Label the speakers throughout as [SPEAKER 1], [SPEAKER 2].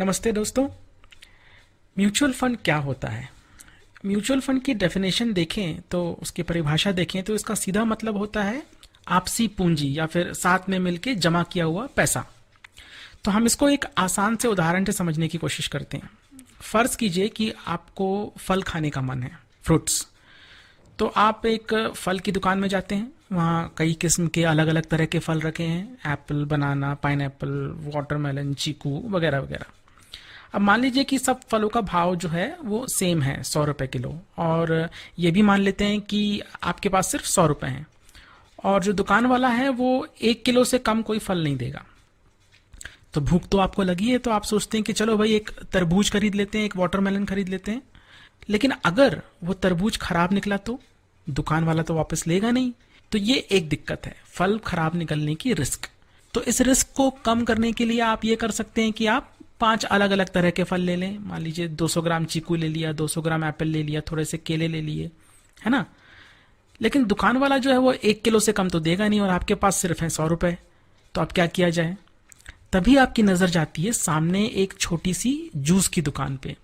[SPEAKER 1] नमस्ते दोस्तों। Mutual fund क्या होता है? म्यूचुअल फंड की डेफिनेशन देखें तो उसकी परिभाषा देखें तो इसका सीधा मतलब होता है आपसी पूंजी या फिर साथ में मिलके जमा किया हुआ पैसा। तो हम इसको एक आसान से उदाहरण से समझने की कोशिश करते हैं। फर्ज कीजिए कि आपको फल खाने का मन है, फ्रूट्स। तो आप एक फल की दुकान में जाते हैं, वहाँ कई किस्म के अलग अलग तरह के फल रखे हैं, एप्पल, बनाना, पाइनएप्पल, वाटरमेलन, चीकू वगैरह वगैरह। अब मान लीजिए कि सब फलों का भाव जो है वो सेम है, 100 रुपए किलो। और ये भी मान लेते हैं कि आपके पास सिर्फ 100 रुपए हैं और जो दुकान वाला है वो 1 किलो से कम कोई फल नहीं देगा। तो भूख तो आपको लगी है, तो आप सोचते हैं कि चलो भाई एक तरबूज खरीद लेते हैं, एक वाटरमेलन खरीद लेते हैं। लेकिन अगर वो तरबूज खराब निकला तो दुकान वाला तो वापस लेगा नहीं। तो ये एक दिक्कत है, फल खराब निकलने की रिस्क। तो इस रिस्क को कम करने के लिए आप ये कर सकते हैं कि आप 5 अलग अलग तरह के फल ले लें। मान लीजिए 200 ग्राम चीकू ले लिया, 200 ग्राम एप्पल ले लिया, थोड़े से केले ले लिए, है ना। लेकिन दुकान वाला जो है वो 1 किलो से कम तो देगा नहीं और आपके पास सिर्फ है 100 रुपए। तो अब क्या किया जाए? तभी आपकी नजर जाती है सामने एक छोटी सी जूस की दुकान पे।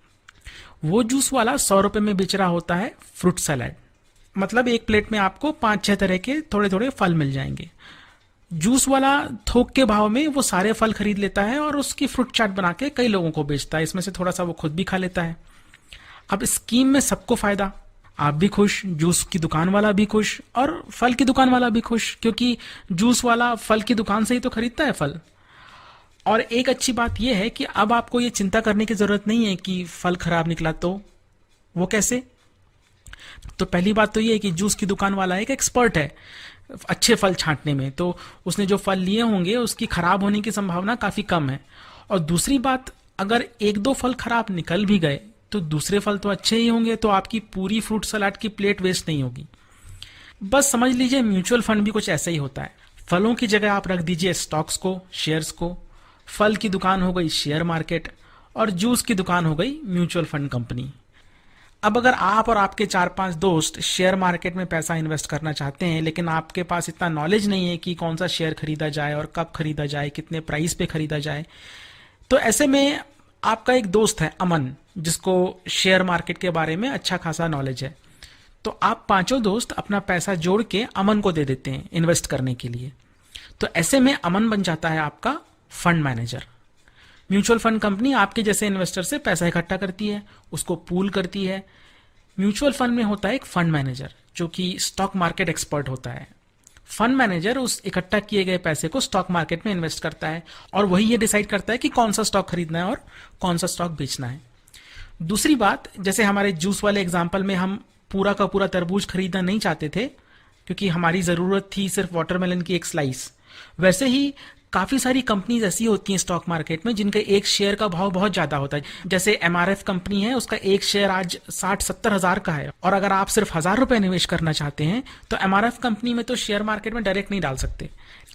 [SPEAKER 1] वो जूस वाला 100 रुपए में बेच रहा होता है फ्रूट सलाद। मतलब एक प्लेट में आपको 5-6 तरह के थोड़े थोड़े फल मिल जाएंगे। जूस वाला थोक के भाव में वो सारे फल खरीद लेता है और उसकी फ्रूट चाट बना के कई लोगों को बेचता है। इसमें से थोड़ा सा वो खुद भी खा लेता है। अब स्कीम में सबको फायदा, आप भी खुश, जूस की दुकान वाला भी खुश और फल की दुकान वाला भी खुश, क्योंकि जूस वाला फल की दुकान से ही तो खरीदता है फल। और एक अच्छी बात यह है कि अब आपको ये चिंता करने की जरूरत नहीं है कि फल खराब निकला तो। वो कैसे? तो पहली बात तो ये है कि जूस की दुकान वाला एक एक्सपर्ट है अच्छे फल छांटने में, तो उसने जो फल लिए होंगे उसकी खराब होने की संभावना काफी कम है। और दूसरी बात, अगर 1-2 फल खराब निकल भी गए तो दूसरे फल तो अच्छे ही होंगे, तो आपकी पूरी फ्रूट सलाद की प्लेट वेस्ट नहीं होगी। बस समझ लीजिए म्यूचुअल फंड भी कुछ ऐसा ही होता है। फलों की जगह आप रख दीजिए स्टॉक्स को, शेयर्स को। फल की दुकान हो गई शेयर मार्केट और जूस की दुकान हो गई म्यूचुअल फंड कंपनी। अब अगर आप और आपके 4-5 दोस्त शेयर मार्केट में पैसा इन्वेस्ट करना चाहते हैं, लेकिन आपके पास इतना नॉलेज नहीं है कि कौन सा शेयर खरीदा जाए और कब खरीदा जाए, कितने प्राइस पे खरीदा जाए, तो ऐसे में आपका एक दोस्त है अमन, जिसको शेयर मार्केट के बारे में अच्छा खासा नॉलेज है। तो आप पांचों दोस्त अपना पैसा जोड़ के अमन को दे देते हैं इन्वेस्ट करने के लिए। तो ऐसे में अमन बन जाता है आपका fund manager. Mutual fund company आपके जैसे इन्वेस्टर से पैसा इकट्ठा करती है, उसको पूल करती है। म्यूचुअल फंड में होता है एक फंड मैनेजर जो कि स्टॉक मार्केट एक्सपर्ट होता है। फंड मैनेजर उस इकट्ठा किए गए पैसे को स्टॉक मार्केट में इन्वेस्ट करता है और वही ये डिसाइड करता है कि कौन सा स्टॉक खरीदना है और कौन सा स्टॉक बेचना है। दूसरी बात, जैसे हमारे जूस वाले एग्जाम्पल में हम पूरा का पूरा तरबूज खरीदना नहीं चाहते थे क्योंकि हमारी जरूरत थी सिर्फ वाटरमेलन की एक स्लाइस, वैसे ही काफी सारी कंपनीज ऐसी होती हैं स्टॉक मार्केट में जिनके एक शेयर का भाव बहुत ज्यादा होता है। जैसे एमआरएफ कंपनी है, उसका एक शेयर आज 60-70 हजार का है और अगर आप सिर्फ 1000 रुपए निवेश करना चाहते हैं तो एमआरएफ कंपनी में तो शेयर मार्केट में डायरेक्ट नहीं डाल सकते,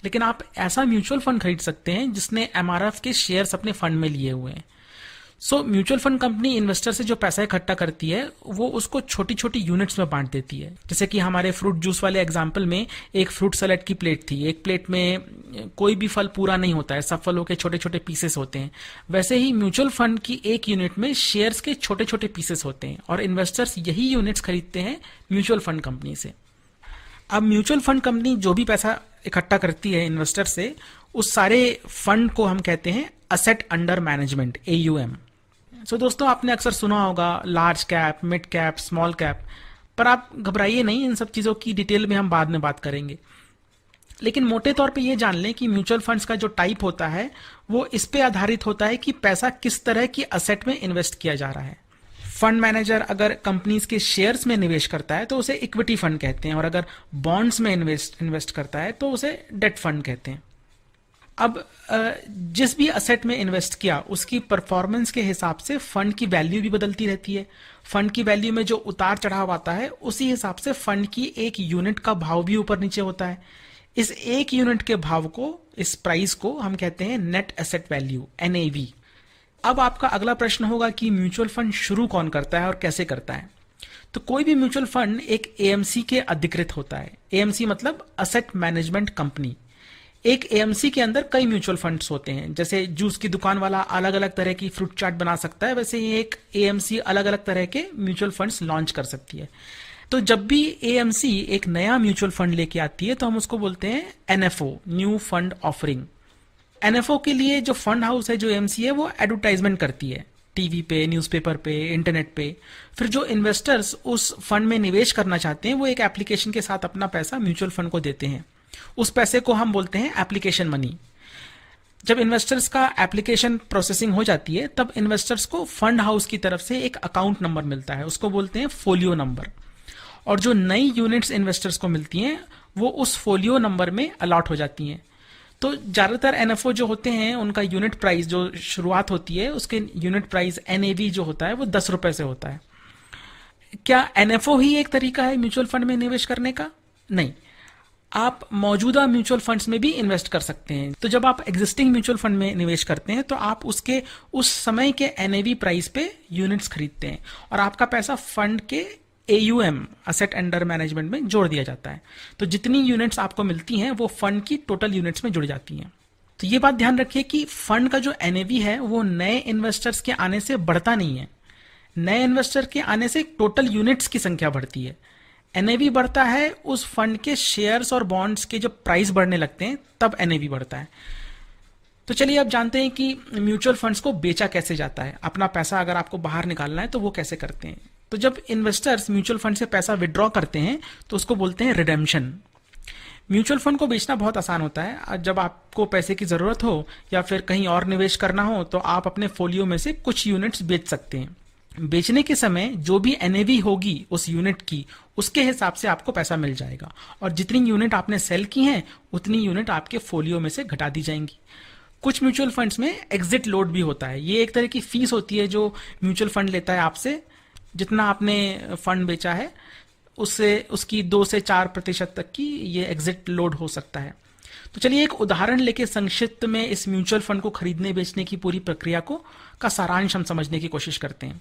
[SPEAKER 1] लेकिन आप ऐसा म्यूचुअल फंड खरीद सकते हैं जिसने एमआरएफ के शेयर्स अपने फंड में लिए हुए हैं। So mutual fund company investor से जो पैसा इकट्ठा करती है वो उसको छोटी छोटी यूनिट्स में बांट देती है। जैसे कि हमारे फ्रूट जूस वाले एग्जाम्पल में एक फ्रूट सलाद की प्लेट थी, एक प्लेट में कोई भी फल पूरा नहीं होता है, सब फलों के छोटे छोटे पीसेस होते हैं। वैसे ही म्यूचुअल फंड की एक यूनिट में शेयर्स के छोटे छोटे पीसेस होते हैं और इन्वेस्टर्स यही यूनिट्स खरीदते हैं म्यूचुअल फंड कंपनी से। अब म्यूचुअल फंड कंपनी जो भी पैसा इकट्ठा करती है इन्वेस्टर से, उस सारे फंड को हम कहते हैं असेट अंडर मैनेजमेंट, AUM। सो दोस्तों, आपने अक्सर सुना होगा large cap, mid cap, small cap, पर आप घबराइए नहीं, इन सब चीजों की डिटेल में हम बाद में बात करेंगे। लेकिन मोटे तौर पे ये जान लें कि म्यूचुअल फंड्स का जो टाइप होता है वो इस पे आधारित होता है कि पैसा किस तरह की असेट में इन्वेस्ट किया जा रहा है। फंड मैनेजर अगर कंपनीज के शेयर्स में निवेश करता है तो उसे इक्विटी फंड कहते हैं और अगर बॉन्ड्स में इन्वेस्ट करता है तो उसे डेट फंड कहते हैं। अब जिस भी असेट में इन्वेस्ट किया उसकी परफॉर्मेंस के हिसाब से फंड की वैल्यू भी बदलती रहती है। फंड की वैल्यू में जो उतार चढ़ाव आता है उसी हिसाब से फंड की एक यूनिट का भाव भी ऊपर नीचे होता है। इस एक यूनिट के भाव को, इस प्राइस को हम कहते हैं नेट एसेट वैल्यू, NAV। अब आपका अगला प्रश्न होगा कि म्यूचुअल फंड शुरू कौन करता है और कैसे करता है? तो कोई भी म्यूचुअल फंड एक AMC के अधिकृत होता है। AMC मतलब असेट मैनेजमेंट कंपनी। एक एएमसी के अंदर कई म्यूचुअल फंड्स होते हैं। जैसे जूस की दुकान वाला अलग अलग तरह की फ्रूट चाट बना सकता है, वैसे ही एक एएमसी अलग अलग तरह के म्यूचुअल फंड्स लॉन्च कर सकती है। तो जब भी एएमसी एक नया म्यूचुअल फंड लेके आती है तो हम उसको बोलते हैं NFO, new fund offering. NFO के लिए जो फंड हाउस है, जो एएमसी है, वो एडवर्टाइजमेंट करती है टीवी पे, न्यूज़पेपर पे, इंटरनेट पे। फिर जो इन्वेस्टर्स उस फंड में निवेश करना चाहते हैं वो एक एप्लीकेशन के साथ अपना पैसा म्यूचुअल फंड को देते हैं। उस पैसे को हम बोलते हैं एप्लीकेशन मनी। जब इन्वेस्टर्स का एप्लीकेशन प्रोसेसिंग हो जाती है तब इन्वेस्टर्स को फंड हाउस की तरफ से एक अकाउंट नंबर मिलता है, उसको बोलते हैं फोलियो नंबर। और जो नई यूनिट्स इन्वेस्टर्स को मिलती हैं वो उस फोलियो नंबर में अलॉट हो जाती हैं। तो ज्यादातर एनएफओ जो होते हैं उनका यूनिट प्राइस जो शुरुआत होती है उसके यूनिट प्राइस एनएवी जो होता है वो 10 रुपए से होता है। क्या एनएफओ ही एक तरीका है म्यूचुअल फंड में निवेश करने का? नहीं, आप मौजूदा म्यूचुअल फंड्स में भी इन्वेस्ट कर सकते हैं। तो जब आप एग्जिस्टिंग म्यूचुअल फंड में निवेश करते हैं तो आप उसके उस समय के एनएवी प्राइस पे यूनिट्स खरीदते हैं और आपका पैसा फंड के एयूएम, असेट अंडर मैनेजमेंट में जोड़ दिया जाता है। तो जितनी यूनिट्स आपको मिलती हैं वो फंड की टोटल यूनिट्स में जुड़ जाती हैं। तो ये बात ध्यान रखिए कि फंड का जो एनएवी है वो नए इन्वेस्टर्स के आने से बढ़ता नहीं है। नए इन्वेस्टर के आने से टोटल यूनिट्स की संख्या बढ़ती है। एनएवी बढ़ता है उस फंड के शेयर्स और बॉन्ड्स के जब प्राइस बढ़ने लगते हैं तब एनएवी बढ़ता है। तो चलिए अब जानते हैं कि म्यूचुअल फंड्स को बेचा कैसे जाता है। अपना पैसा अगर आपको बाहर निकालना है तो वो कैसे करते हैं। तो जब इन्वेस्टर्स म्यूचुअल फंड से पैसा विड्रॉ करते हैं तो उसको बोलते हैं रिडेम्पशन। म्यूचुअल फंड को बेचना बहुत आसान होता है। जब आपको पैसे की जरूरत हो या फिर कहीं और निवेश करना हो तो आप अपने फोलियो में से कुछ यूनिट्स बेच सकते हैं। बेचने के समय जो भी एनएवी होगी उस यूनिट की, उसके हिसाब से आपको पैसा मिल जाएगा और जितनी यूनिट आपने सेल की हैं उतनी यूनिट आपके फोलियो में से घटा दी जाएंगी। कुछ म्यूचुअल फंड्स में एग्जिट लोड भी होता है। ये एक तरह की फीस होती है जो म्यूचुअल फंड लेता है आपसे। जितना आपने फंड बेचा है उससे उसकी 2 से 4% तक की ये एग्जिट लोड हो सकता है। तो चलिए एक उदाहरण लेके संक्षिप्त में इस म्यूचुअल फंड को खरीदने बेचने की पूरी प्रक्रिया का सारांश हम समझने की कोशिश करते हैं।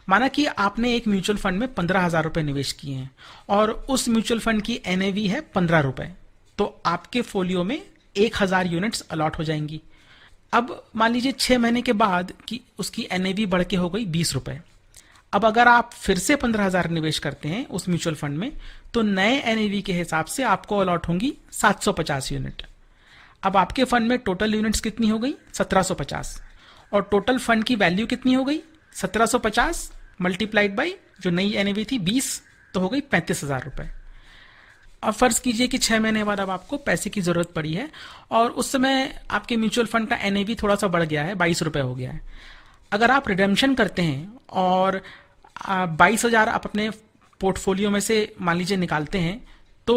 [SPEAKER 1] माना कि आपने एक म्यूचुअल फंड में 15,000 रुपए निवेश किए हैं और उस म्यूचुअल फंड की एनएवी है 15 रुपए। तो आपके फोलियो में 1,000 यूनिट्स अलॉट हो जाएंगी। अब मान लीजिए 6 महीने के बाद कि उसकी एनएवी बढ़ के हो गई 20 रुपए। अब अगर आप फिर से 15,000 निवेश करते हैं उस म्यूचुअल फंड में तो नए एनएवी के हिसाब से आपको अलॉट होंगी 750 यूनिट। अब आपके फंड में टोटल यूनिट्स कितनी हो गई? 1750। और टोटल फंड की वैल्यू कितनी हो गई? 1750 मल्टीप्लाइड बाई जो नई एनएवी थी 20, तो हो गई 35,000 रुपए। अब फर्ज कीजिए कि 6 महीने बाद अब आपको पैसे की जरूरत पड़ी है और उस समय आपके म्यूचुअल फंड का एनएवी थोड़ा सा बढ़ गया है, 22 रुपए हो गया है। अगर आप रिडेम्पशन करते हैं और 22,000 आप अपने पोर्टफोलियो में से मान लीजिए निकालते हैं तो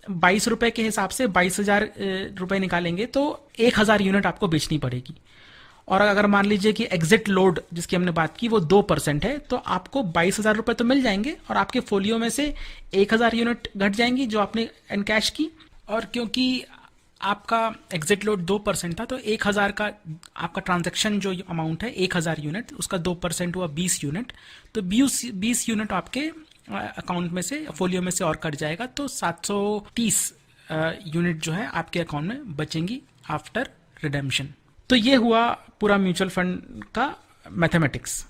[SPEAKER 1] 22 रुपए के हिसाब से 22,000 रुपए निकालेंगे तो 1,000 यूनिट आपको बेचनी पड़ेगी। और अगर मान लीजिए कि एग्जिट लोड जिसकी हमने बात की वो 2% है तो आपको 22,000 रुपए तो मिल जाएंगे और आपके फोलियो में से 1,000 यूनिट घट जाएंगी जो आपने एनकैश की। और क्योंकि आपका एग्जिट लोड 2% था तो 1,000 का आपका ट्रांजैक्शन जो अमाउंट है 1,000 यूनिट, उसका 2% हुआ 20 यूनिट। तो 20 यूनिट आपके अकाउंट में से, फोलियो में से और कट जाएगा तो 730 यूनिट जो है आपके अकाउंट में बचेंगी आफ्टर रिडेम्पशन। तो ये हुआ पूरा म्यूचुअल फंड का मैथमेटिक्स।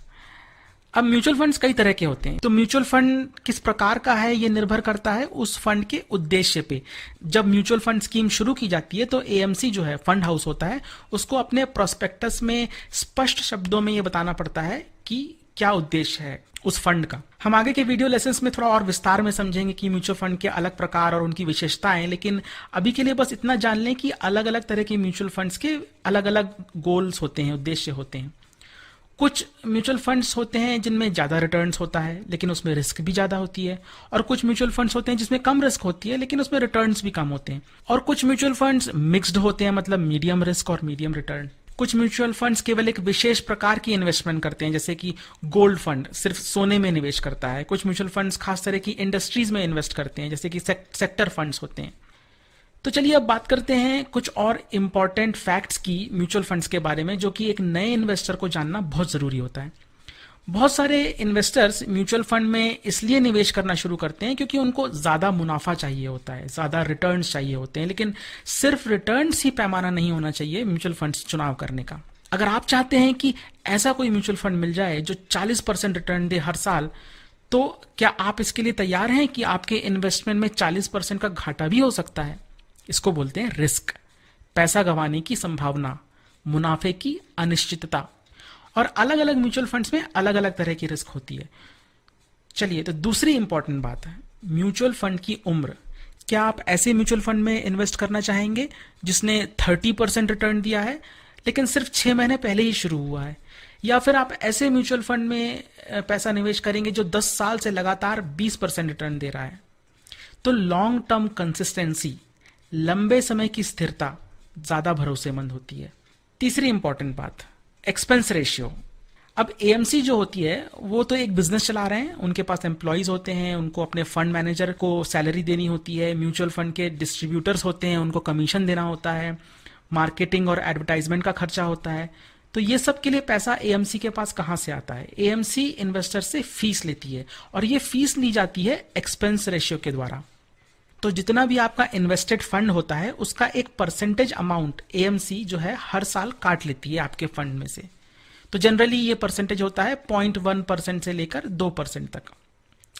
[SPEAKER 1] अब म्यूचुअल फंड्स कई तरह के होते हैं। तो म्यूचुअल फंड किस प्रकार का है ये निर्भर करता है उस फंड के उद्देश्य पे। जब म्यूचुअल फंड स्कीम शुरू की जाती है तो एएमसी जो है फंड हाउस होता है उसको अपने प्रोस्पेक्टस में स्पष्ट शब्दों में ये बताना पड़ता है कि क्या उद्देश्य है उस फंड का। हम आगे के वीडियो लेसन्स में थोड़ा और विस्तार में समझेंगे कि म्यूचुअल फंड के अलग प्रकार और उनकी विशेषताएं, लेकिन अभी के लिए बस इतना जान लें कि अलग अलग तरह के म्यूचुअल फंड्स के अलग अलग गोल्स होते हैं, उद्देश्य होते हैं। कुछ म्यूचुअल फंड्स होते हैं जिनमें ज्यादा रिटर्न्स होता है लेकिन उसमें रिस्क भी ज्यादा होती है, और कुछ म्यूचुअल फंड्स होते हैं जिसमें कम रिस्क होती है लेकिन उसमें रिटर्न्स भी कम होते हैं, और कुछ म्यूचुअल फंड्स मिक्स्ड होते हैं, मतलब मीडियम रिस्क और मीडियम रिटर्न। कुछ म्यूचुअल फंड्स केवल एक विशेष प्रकार की इन्वेस्टमेंट करते हैं, जैसे कि गोल्ड फंड सिर्फ सोने में निवेश करता है। कुछ म्यूचुअल फंड्स खास तरह की इंडस्ट्रीज में इन्वेस्ट करते हैं, जैसे कि सेक्टर फंड्स होते हैं। तो चलिए अब बात करते हैं कुछ और इम्पॉर्टेंट फैक्ट्स की म्यूचुअल फंड्स के बारे में, जो कि एक नए इन्वेस्टर को जानना बहुत जरूरी होता है। बहुत सारे इन्वेस्टर्स म्यूचुअल फंड में इसलिए निवेश करना शुरू करते हैं क्योंकि उनको ज्यादा मुनाफा चाहिए होता है, ज्यादा रिटर्न्स चाहिए होते हैं। लेकिन सिर्फ रिटर्न्स ही पैमाना नहीं होना चाहिए म्यूचुअल फंड चुनाव करने का। अगर आप चाहते हैं कि ऐसा कोई म्यूचुअल फंड मिल जाए जो 40% रिटर्न दे हर साल, तो क्या आप इसके लिए तैयार हैं कि आपके इन्वेस्टमेंट में 40% का घाटा भी हो सकता है? इसको बोलते हैं रिस्क, पैसा गंवाने की संभावना, मुनाफे की अनिश्चितता। और अलग अलग म्यूचुअल फंड्स में अलग अलग तरह की रिस्क होती है। चलिए, तो दूसरी इंपॉर्टेंट बात है म्यूचुअल फंड की उम्र। क्या आप ऐसे म्यूचुअल फंड में इन्वेस्ट करना चाहेंगे जिसने 30% रिटर्न दिया है लेकिन सिर्फ 6 महीने पहले ही शुरू हुआ है, या फिर आप ऐसे म्यूचुअल फंड में पैसा निवेश करेंगे जो 10 साल से लगातार 20% रिटर्न दे रहा है? तो लॉन्ग टर्म कंसिस्टेंसी, लंबे समय की स्थिरता ज्यादा भरोसेमंद होती है। तीसरी इंपॉर्टेंट बात, एक्सपेंस रेशियो। अब एएमसी जो होती है वो तो एक बिजनेस चला रहे हैं, उनके पास एम्प्लॉयज होते हैं, उनको अपने फंड मैनेजर को सैलरी देनी होती है, म्यूचुअल फंड के डिस्ट्रीब्यूटर्स होते हैं, उनको कमीशन देना होता है, मार्केटिंग और एडवर्टाइजमेंट का खर्चा होता है। तो ये सब के लिए पैसा एएमसी के पास कहां से आता है? एएमसी इन्वेस्टर से फीस लेती है और ये फीस ली जाती है एक्सपेंस रेशियो के द्वारा। तो जितना भी आपका इन्वेस्टेड फंड होता है उसका एक परसेंटेज अमाउंट एएमसी जो है हर साल काट लेती है आपके फंड में से। तो जनरली ये परसेंटेज होता है 0.1% से लेकर 2% तक।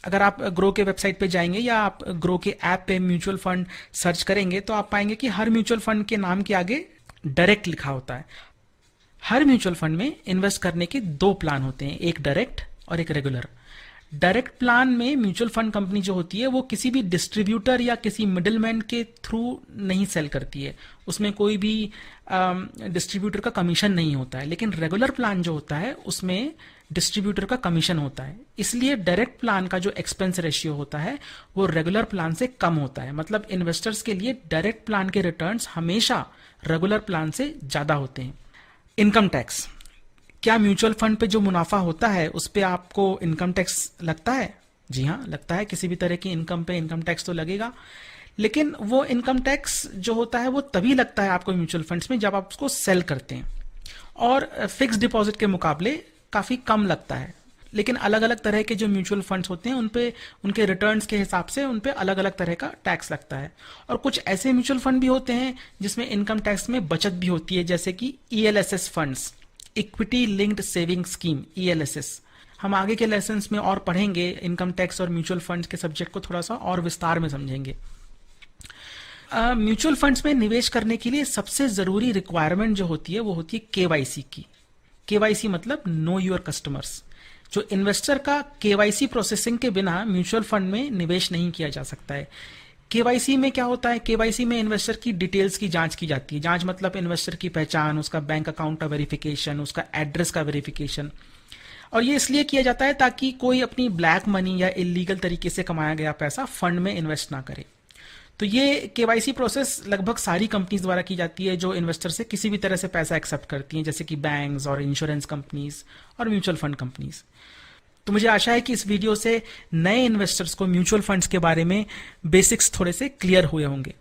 [SPEAKER 1] अगर आप ग्रो के वेबसाइट पे जाएंगे या आप ग्रो के ऐप पे म्यूचुअल फंड सर्च करेंगे तो आप पाएंगे कि हर म्यूचुअल फंड के नाम के आगे डायरेक्ट लिखा होता है। हर म्यूचुअल फंड में इन्वेस्ट करने के 2 प्लान होते हैं, एक डायरेक्ट और एक रेगुलर। डायरेक्ट प्लान में म्यूचुअल फंड कंपनी जो होती है वो किसी भी डिस्ट्रीब्यूटर या किसी मिडिलमैन के थ्रू नहीं सेल करती है, उसमें कोई भी डिस्ट्रीब्यूटर का कमीशन नहीं होता है। लेकिन रेगुलर प्लान जो होता है उसमें डिस्ट्रीब्यूटर का कमीशन होता है, इसलिए डायरेक्ट प्लान का जो एक्सपेंस रेशियो होता है वो रेगुलर प्लान से कम होता है। मतलब इन्वेस्टर्स के लिए डायरेक्ट प्लान के रिटर्न्स हमेशा रेगुलर प्लान से ज्यादा होते हैं। इनकम टैक्स, क्या म्यूचुअल फंड पे जो मुनाफा होता है उस पे आपको इनकम टैक्स लगता है? जी हाँ, लगता है। किसी भी तरह की इनकम पे इनकम टैक्स तो लगेगा, लेकिन वो इनकम टैक्स जो होता है वो तभी लगता है आपको म्यूचुअल फंड्स में जब आप उसको सेल करते हैं, और फिक्स डिपॉजिट के मुकाबले काफी कम लगता है। लेकिन अलग अलग तरह के जो म्यूचुअल फंड्स होते हैं उनपे उनके रिटर्न्स के हिसाब से उनपे अलग अलग तरह का टैक्स लगता है। और कुछ ऐसे म्यूचुअल फंड भी होते हैं जिसमें इनकम टैक्स में बचत भी होती है, जैसे कि ELSS funds, equity linked saving scheme, ELSS. हम आगे के लेसन्स में और पढ़ेंगे, इनकम टैक्स और म्यूचुअल फंड्स के सब्जेक्ट को थोड़ा सा और विस्तार में समझेंगे। म्यूचुअल फंड्स में निवेश करने के लिए सबसे जरूरी रिक्वायरमेंट जो होती है वो होती है केवाईसी की। केवाईसी मतलब नो योर कस्टमर्स। जो इन्वेस्टर का केवाईसी प्रोसेसिंग के बिना म्यूचुअल फंड में निवेश नहीं किया जा सकता है। केवाईसी में क्या होता है? केवाईसी में इन्वेस्टर की डिटेल्स की जांच की जाती है। जांच मतलब इन्वेस्टर की पहचान, उसका बैंक अकाउंट का वेरिफिकेशन, उसका एड्रेस का वेरिफिकेशन। और ये इसलिए किया जाता है ताकि कोई अपनी ब्लैक मनी या इलीगल तरीके से कमाया गया पैसा फंड में इन्वेस्ट ना करे। तो ये केवाईसी प्रोसेस लगभग सारी कंपनीज द्वारा की जाती है जो इन्वेस्टर से किसी भी तरह से पैसा एक्सेप्ट करती हैं, जैसे कि बैंक्स और इंश्योरेंस कंपनीज और म्यूचुअल फंड कंपनीज। तो मुझे आशा है कि इस वीडियो से नए इन्वेस्टर्स को म्यूचुअल फंड्स के बारे में बेसिक्स थोड़े से क्लियर हुए होंगे।